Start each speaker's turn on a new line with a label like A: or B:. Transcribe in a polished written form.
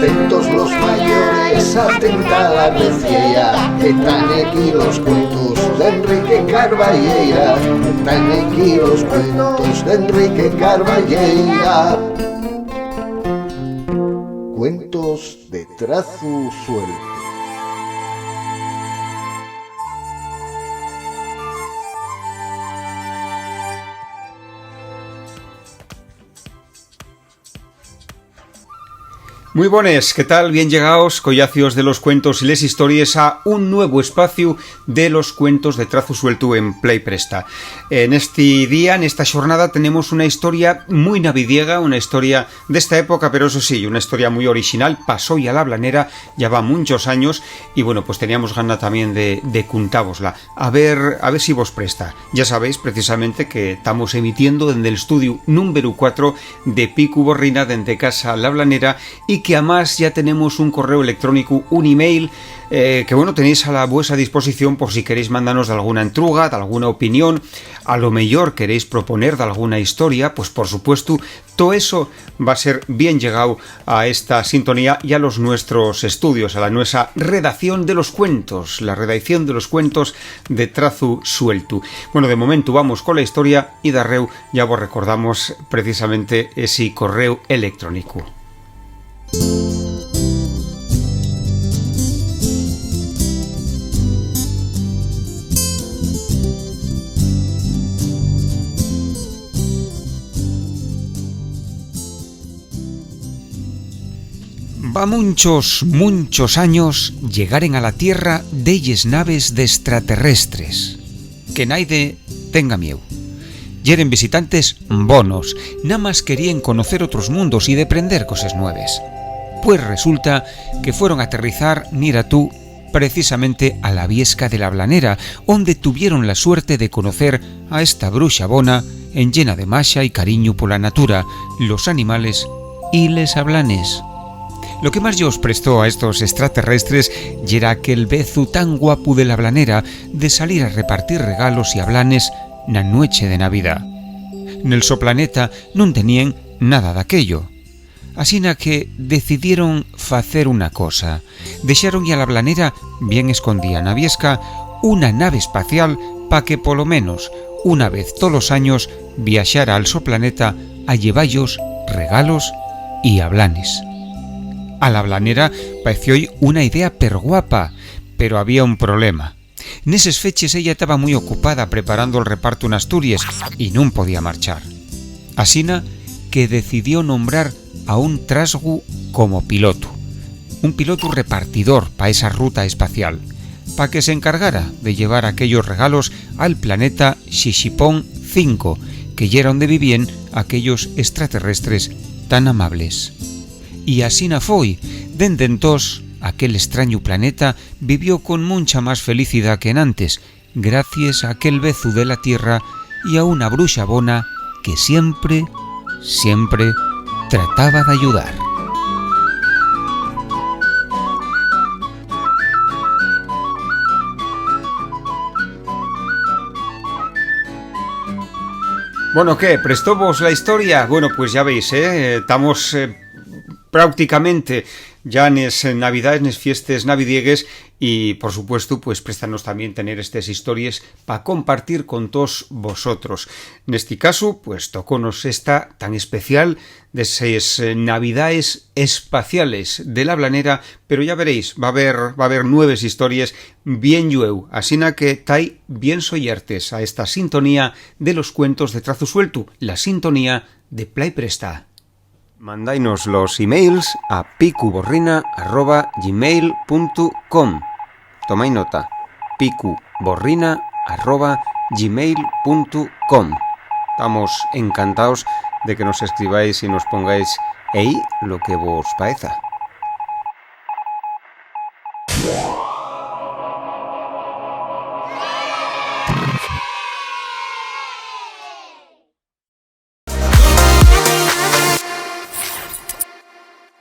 A: Atentos los mayores, atenta la vecchia, que están aquí los cuentos de Enrique Carballeira. Están aquí los cuentos de Enrique Carballeira. Cuentos de trazo suelto.
B: Muy buenas, ¿qué tal? Bien llegados, collacios de los cuentos y les historias a un nuevo espacio de los cuentos de trazo suelto en Play Presta. En este día, en esta jornada, tenemos una historia muy navidiega, una historia de esta época, pero eso sí, una historia muy original, pasó ya la blanera, ya va muchos años, y bueno, pues teníamos ganas también de contávosla. A ver si vos presta. Ya sabéis precisamente que estamos emitiendo desde el estudio número 4 de Picu Borrina, desde Casa La Blanera, y que además ya tenemos un correo electrónico, un email, que bueno, tenéis a la vuestra disposición por si queréis mandarnos de alguna entruga, de alguna opinión, a lo mejor queréis proponer de alguna historia, pues por supuesto, todo eso va a ser bien llegado a esta sintonía y a los nuestros estudios, a la nuestra redacción de los cuentos, la redacción de los cuentos de trazo suelto. Bueno, de momento vamos con la historia y darreu ya vos recordamos precisamente ese correo electrónico. Va muchos años llegaren a la Tierra delles naves de extraterrestres. Que naide tenga miedo. Yeren visitantes bonos, nada más querían conocer otros mundos y deprender cosas nuevas. Pues resulta que fueron a aterrizar, mira tú, precisamente a la Viesca de la Blanera, donde tuvieron la suerte de conocer a esta bruxa bona en llena de masha y cariño por la natura, los animales y les hablanes. Lo que más yo os prestó a estos extraterrestres era aquel bezu tan guapo de la Blanera de salir a repartir regalos y hablanes na noche de Navidad. Nel so planeta non tenían nada d'aquello. Asina que decidieron facer una cosa. Deixaron a la Blanera bien escondida na Viesca una nave espacial pa que polo menos una vez todos los años viaxara al so planeta a llevallos regalos y hablanes. A la Blanera pareció una idea perguapa, pero había un problema. Neses feches ella estaba muy ocupada preparando el reparto en Asturias y no podía marchar. Asina que decidió nombrar a un trasgu como piloto. Un piloto repartidor para esa ruta espacial, para que se encargara de llevar aquellos regalos al planeta Xixipón 5, que ya era donde vivían aquellos extraterrestres tan amables. Y asina foi, dende entós, aquel extraño planeta vivió con mucha más felicidad que en antes, gracias a aquel bezu de la Tierra y a una bruxa bona que siempre trataba de ayudar. Bueno, ¿qué? ¿Prestó vos la historia? Bueno, pues ya veis, estamos prácticamente ya en Navidades, en fiestas navidiegues y por supuesto pues préstanos también tener estas historias para compartir con todos vosotros. En este caso pues tocónos esta tan especial de esas Navidades espaciales de la Blanera, pero ya veréis, va a haber nuevas historias bien llueu, asina que tai bien soyertes a esta sintonía de los cuentos de trazo suelto, la sintonía de Play Presta. Mandainos los emails a picuborrina@gmail.com. Tomai nota, picuborrina@gmail.com. Estamos encantados de que nos escribáis y nos pongáis ahí lo que vos parezca.